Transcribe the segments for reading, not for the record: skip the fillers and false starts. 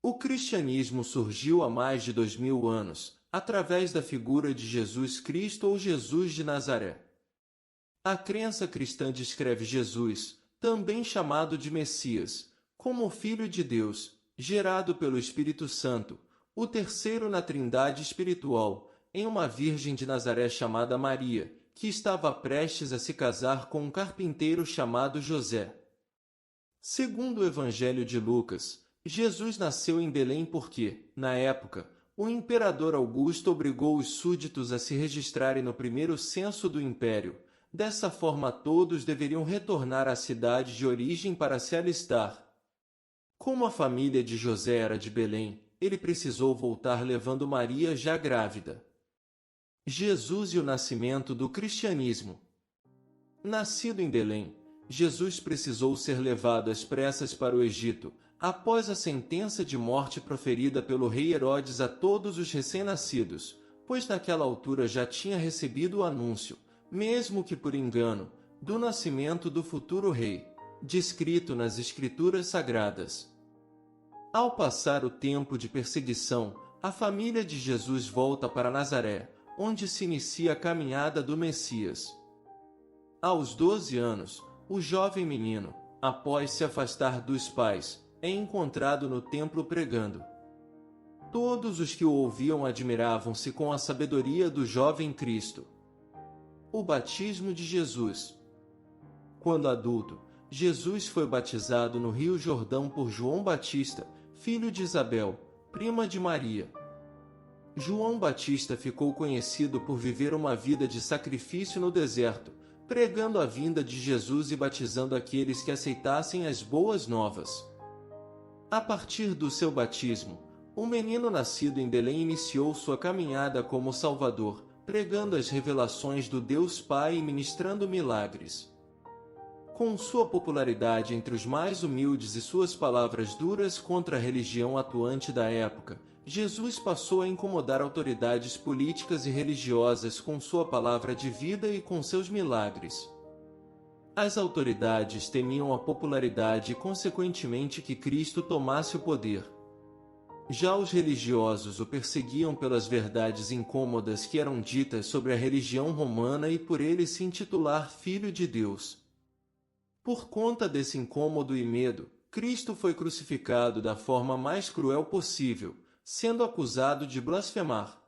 O cristianismo surgiu há mais de 2000 anos, através da figura de Jesus Cristo ou Jesus de Nazaré. A crença cristã descreve Jesus, também chamado de Messias, como o Filho de Deus, gerado pelo Espírito Santo, o terceiro na Trindade espiritual, em uma virgem de Nazaré chamada Maria, que estava prestes a se casar com um carpinteiro chamado José. Segundo o Evangelho de Lucas, Jesus nasceu em Belém porque, na época, o imperador Augusto obrigou os súditos a se registrarem no primeiro censo do império. Dessa forma todos deveriam retornar à cidade de origem para se alistar. Como a família de José era de Belém, ele precisou voltar levando Maria já grávida. Jesus e o nascimento do cristianismo. Nascido em Belém, Jesus precisou ser levado às pressas para o Egito, após a sentença de morte proferida pelo rei Herodes a todos os recém-nascidos, pois naquela altura já tinha recebido o anúncio, mesmo que por engano, do nascimento do futuro rei, descrito nas Escrituras Sagradas. Ao passar o tempo de perseguição, a família de Jesus volta para Nazaré, onde se inicia a caminhada do Messias. Aos 12 anos, o jovem menino, após se afastar dos pais, é encontrado no templo pregando. Todos os que o ouviam admiravam-se com a sabedoria do jovem Cristo. O batismo de Jesus. Quando adulto, Jesus foi batizado no Rio Jordão por João Batista, filho de Isabel, prima de Maria. João Batista ficou conhecido por viver uma vida de sacrifício no deserto, pregando a vinda de Jesus e batizando aqueles que aceitassem as boas novas. A partir do seu batismo, o menino nascido em Belém iniciou sua caminhada como Salvador, pregando as revelações do Deus Pai e ministrando milagres. Com sua popularidade entre os mais humildes e suas palavras duras contra a religião atuante da época, Jesus passou a incomodar autoridades políticas e religiosas com sua palavra de vida e com seus milagres. As autoridades temiam a popularidade e, consequentemente, que Cristo tomasse o poder. Já os religiosos o perseguiam pelas verdades incômodas que eram ditas sobre a religião romana e por ele se intitular Filho de Deus. Por conta desse incômodo e medo, Cristo foi crucificado da forma mais cruel possível, sendo acusado de blasfemar.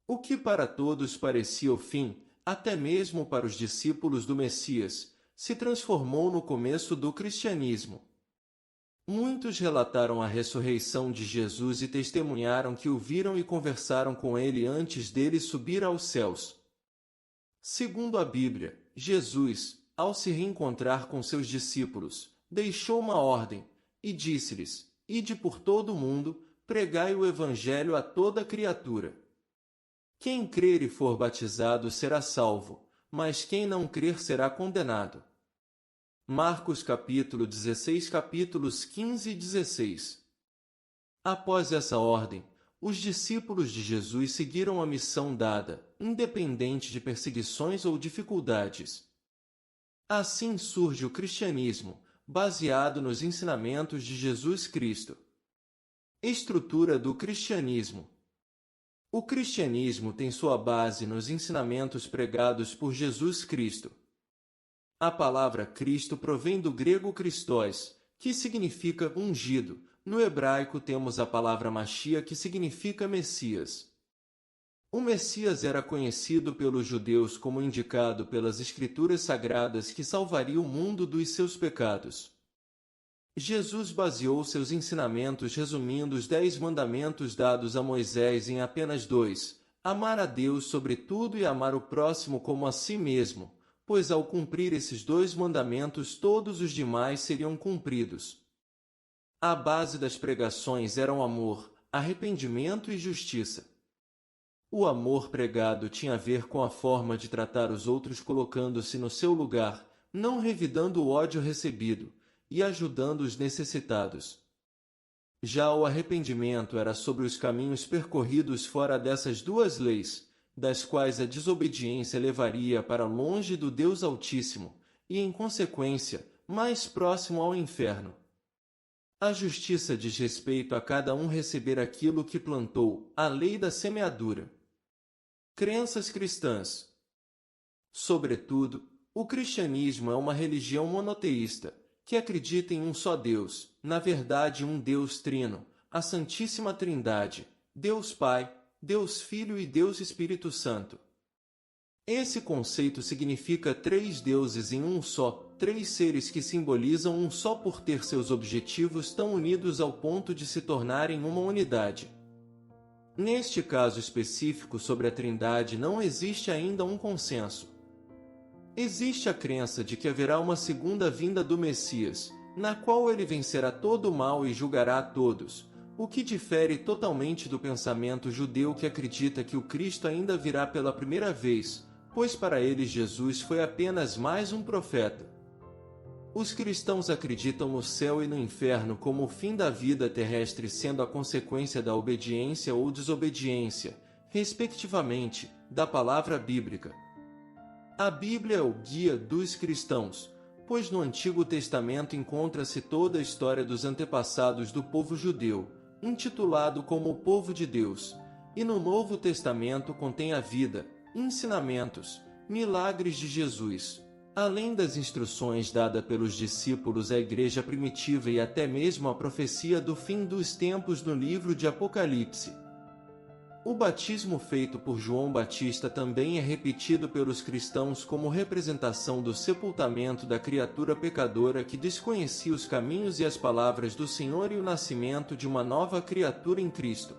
O que para todos parecia o fim, até mesmo para os discípulos do Messias, se transformou no começo do cristianismo. Muitos relataram a ressurreição de Jesus e testemunharam que o viram e conversaram com ele antes dele subir aos céus. Segundo a Bíblia, Jesus, ao se reencontrar com seus discípulos, deixou uma ordem, e disse-lhes: Ide por todo o mundo, pregai o Evangelho a toda criatura. Quem crer e for batizado será salvo, mas quem não crer será condenado. Marcos capítulo 16 capítulos 15 e 16. Após essa ordem, os discípulos de Jesus seguiram a missão dada, independente de perseguições ou dificuldades. Assim surge o cristianismo, baseado nos ensinamentos de Jesus Cristo. Estrutura do cristianismo. O cristianismo tem sua base nos ensinamentos pregados por Jesus Cristo. A palavra Cristo provém do grego Christos, que significa ungido. No hebraico temos a palavra Machia, que significa Messias. O Messias era conhecido pelos judeus como indicado pelas Escrituras Sagradas que salvaria o mundo dos seus pecados. Jesus baseou seus ensinamentos resumindo os 10 mandamentos dados a Moisés em apenas 2: amar a Deus sobre tudo e amar o próximo como a si mesmo, pois ao cumprir esses 2 mandamentos todos os demais seriam cumpridos. A base das pregações eram amor, arrependimento e justiça. O amor pregado tinha a ver com a forma de tratar os outros colocando-se no seu lugar, não revidando o ódio recebido, e ajudando os necessitados. Já o arrependimento era sobre os caminhos percorridos fora dessas 2 leis, das quais a desobediência levaria para longe do Deus Altíssimo, e em consequência, mais próximo ao inferno. A justiça diz respeito a cada um receber aquilo que plantou, a lei da semeadura. Crenças cristãs. Sobretudo, o cristianismo é uma religião monoteísta, que acredita em um só Deus, na verdade um Deus trino, a Santíssima Trindade, Deus Pai, Deus Filho e Deus Espírito Santo. Esse conceito significa três deuses em um só, três seres que simbolizam um só por ter seus objetivos tão unidos ao ponto de se tornarem uma unidade. Neste caso específico sobre a Trindade não existe ainda um consenso. Existe a crença de que haverá uma segunda vinda do Messias, na qual ele vencerá todo o mal e julgará a todos, o que difere totalmente do pensamento judeu que acredita que o Cristo ainda virá pela primeira vez, pois para eles Jesus foi apenas mais um profeta. Os cristãos acreditam no céu e no inferno como o fim da vida terrestre sendo a consequência da obediência ou desobediência, respectivamente, da palavra bíblica. A Bíblia é o guia dos cristãos, pois no Antigo Testamento encontra-se toda a história dos antepassados do povo judeu, intitulado como o povo de Deus, e no Novo Testamento contém a vida, ensinamentos, milagres de Jesus, além das instruções dadas pelos discípulos à igreja primitiva e até mesmo a profecia do fim dos tempos no livro de Apocalipse. O batismo feito por João Batista também é repetido pelos cristãos como representação do sepultamento da criatura pecadora que desconhecia os caminhos e as palavras do Senhor e o nascimento de uma nova criatura em Cristo.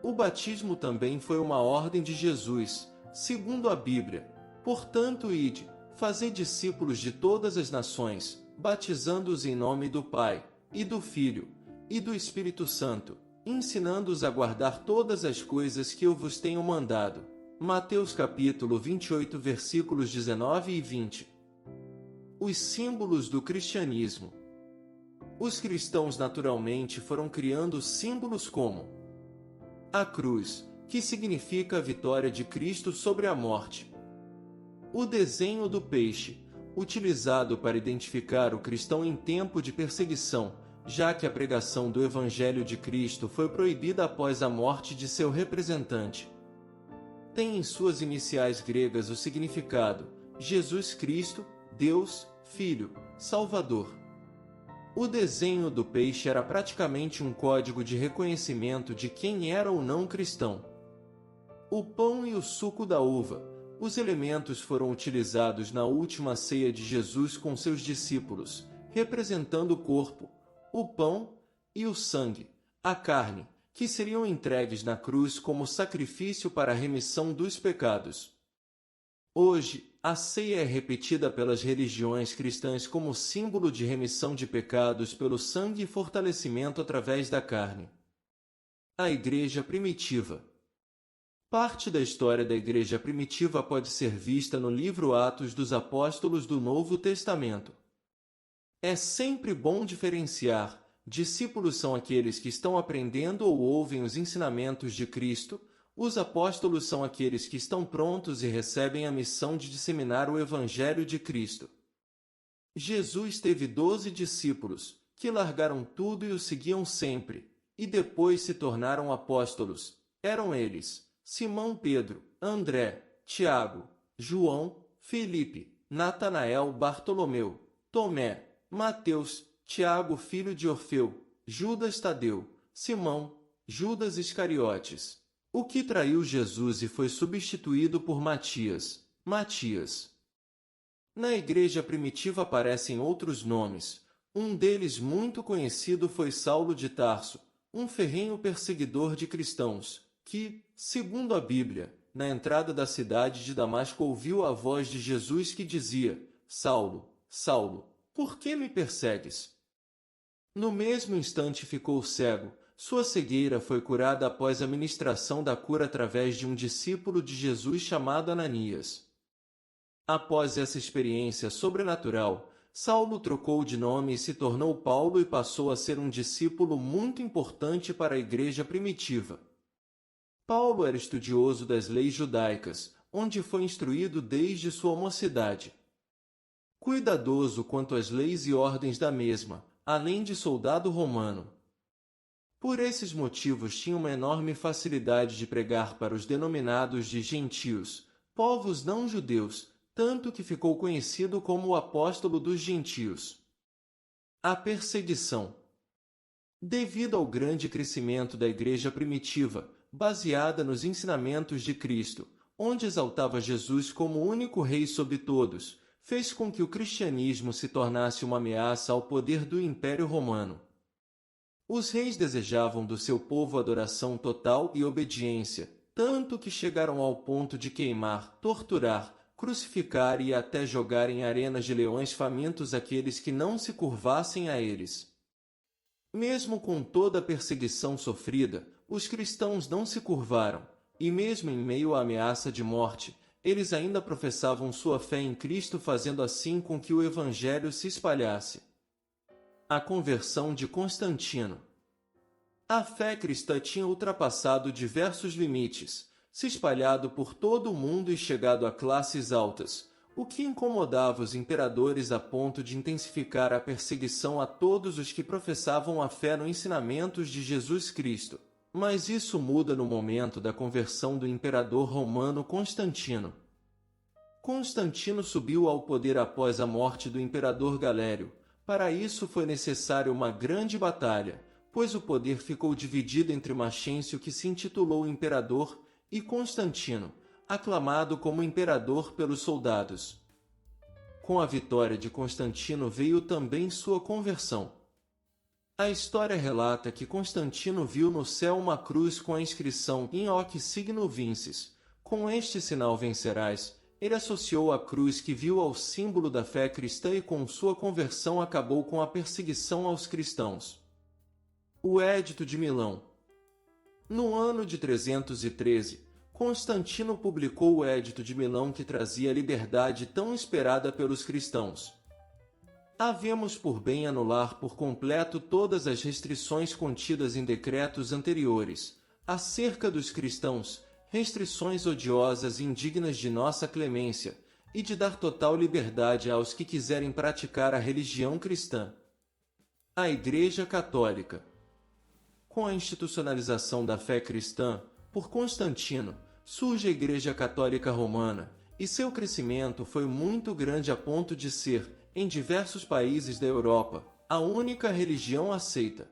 O batismo também foi uma ordem de Jesus, segundo a Bíblia. Portanto, ide, fazei discípulos de todas as nações, batizando-os em nome do Pai, e do Filho, e do Espírito Santo, ensinando-os a guardar todas as coisas que eu vos tenho mandado. Mateus capítulo 28, versículos 19 e 20. Os símbolos do cristianismo. Os cristãos naturalmente foram criando símbolos como a cruz, que significa a vitória de Cristo sobre a morte. O desenho do peixe, utilizado para identificar o cristão em tempo de perseguição, já que a pregação do Evangelho de Cristo foi proibida após a morte de seu representante. Tem em suas iniciais gregas o significado Jesus Cristo, Deus, Filho, Salvador. O desenho do peixe era praticamente um código de reconhecimento de quem era ou não cristão. O pão e o suco da uva. Os elementos foram utilizados na última ceia de Jesus com seus discípulos, representando o corpo, o pão e o sangue, a carne, que seriam entregues na cruz como sacrifício para a remissão dos pecados. Hoje, a ceia é repetida pelas religiões cristãs como símbolo de remissão de pecados pelo sangue e fortalecimento através da carne. A Igreja Primitiva. Parte da história da Igreja Primitiva pode ser vista no livro Atos dos Apóstolos do Novo Testamento. É sempre bom diferenciar: discípulos são aqueles que estão aprendendo ou ouvem os ensinamentos de Cristo, os apóstolos são aqueles que estão prontos e recebem a missão de disseminar o Evangelho de Cristo. Jesus teve 12 discípulos, que largaram tudo e o seguiam sempre, e depois se tornaram apóstolos. Eram eles Simão Pedro, André, Tiago, João, Felipe, Natanael, Bartolomeu, Tomé, Mateus, Tiago filho de Orfeu, Judas Tadeu, Simão, Judas Iscariotes, o que traiu Jesus e foi substituído por Matias. Na igreja primitiva aparecem outros nomes. Um deles muito conhecido foi Saulo de Tarso, um ferrenho perseguidor de cristãos, que, segundo a Bíblia, na entrada da cidade de Damasco ouviu a voz de Jesus que dizia: Saulo, Saulo, por que me persegues? No mesmo instante ficou cego. Sua cegueira foi curada após a ministração da cura através de um discípulo de Jesus chamado Ananias. Após essa experiência sobrenatural, Saulo trocou de nome e se tornou Paulo e passou a ser um discípulo muito importante para a igreja primitiva. Paulo era estudioso das leis judaicas, onde foi instruído desde sua mocidade. Cuidadoso quanto às leis e ordens da mesma, além de soldado romano. Por esses motivos tinha uma enorme facilidade de pregar para os denominados de gentios, povos não judeus, tanto que ficou conhecido como o apóstolo dos gentios. A perseguição. Devido ao grande crescimento da igreja primitiva, baseada nos ensinamentos de Cristo, onde exaltava Jesus como único rei sobre todos, fez com que o cristianismo se tornasse uma ameaça ao poder do Império Romano. Os reis desejavam do seu povo adoração total e obediência, tanto que chegaram ao ponto de queimar, torturar, crucificar e até jogar em arenas de leões famintos aqueles que não se curvassem a eles. Mesmo com toda a perseguição sofrida, os cristãos não se curvaram, e mesmo em meio à ameaça de morte, eles ainda professavam sua fé em Cristo, fazendo assim com que o Evangelho se espalhasse. A conversão de Constantino. A fé cristã tinha ultrapassado diversos limites, se espalhado por todo o mundo e chegado a classes altas, o que incomodava os imperadores a ponto de intensificar a perseguição a todos os que professavam a fé nos ensinamentos de Jesus Cristo. Mas isso muda no momento da conversão do imperador romano Constantino. Constantino subiu ao poder após a morte do imperador Galério. Para isso foi necessária uma grande batalha, pois o poder ficou dividido entre Maxêncio, que se intitulou imperador, e Constantino, aclamado como imperador pelos soldados. Com a vitória de Constantino veio também sua conversão. A história relata que Constantino viu no céu uma cruz com a inscrição In hoc signo vinces, com este sinal vencerás. Ele associou a cruz que viu ao símbolo da fé cristã e com sua conversão acabou com a perseguição aos cristãos. O Édito de Milão. No ano de 313, Constantino publicou o Édito de Milão, que trazia a liberdade tão esperada pelos cristãos. Havemos por bem anular por completo todas as restrições contidas em decretos anteriores, acerca dos cristãos, restrições odiosas e indignas de nossa clemência, e de dar total liberdade aos que quiserem praticar a religião cristã. A Igreja Católica. Com a institucionalização da fé cristã, por Constantino, surge a Igreja Católica Romana, e seu crescimento foi muito grande a ponto de ser, em diversos países da Europa, a única religião aceita.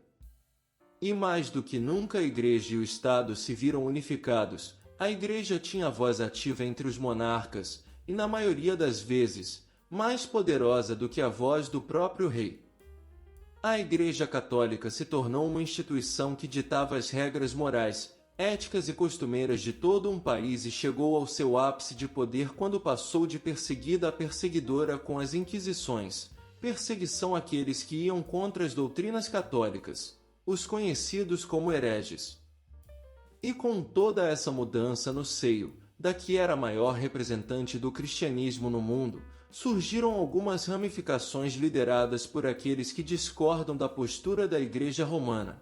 E mais do que nunca a Igreja e o Estado se viram unificados, a Igreja tinha voz ativa entre os monarcas, e na maioria das vezes, mais poderosa do que a voz do próprio rei. A Igreja Católica se tornou uma instituição que ditava as regras morais, éticas e costumeiras de todo um país e chegou ao seu ápice de poder quando passou de perseguida a perseguidora com as Inquisições, perseguição àqueles que iam contra as doutrinas católicas, os conhecidos como hereges. E com toda essa mudança no seio da que era a maior representante do cristianismo no mundo, surgiram algumas ramificações lideradas por aqueles que discordam da postura da Igreja Romana.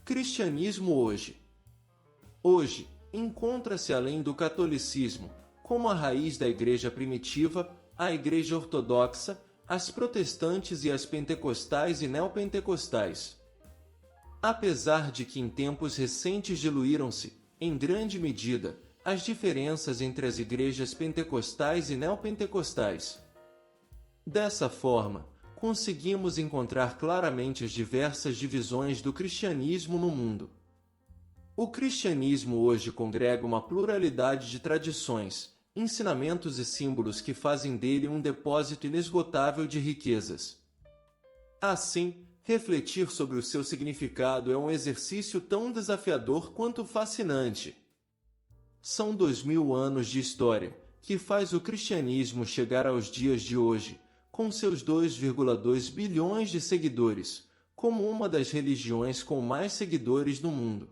Cristianismo hoje. Hoje, encontra-se além do catolicismo, como a raiz da Igreja primitiva, a Igreja Ortodoxa, as protestantes e as pentecostais e neopentecostais. Apesar de que em tempos recentes diluíram-se, em grande medida, as diferenças entre as igrejas pentecostais e neopentecostais. Dessa forma, conseguimos encontrar claramente as diversas divisões do cristianismo no mundo. O cristianismo hoje congrega uma pluralidade de tradições, ensinamentos e símbolos que fazem dele um depósito inesgotável de riquezas. Assim, refletir sobre o seu significado é um exercício tão desafiador quanto fascinante. São 2000 anos de história, que faz o cristianismo chegar aos dias de hoje, com seus 2,2 bilhões de seguidores, como uma das religiões com mais seguidores no mundo.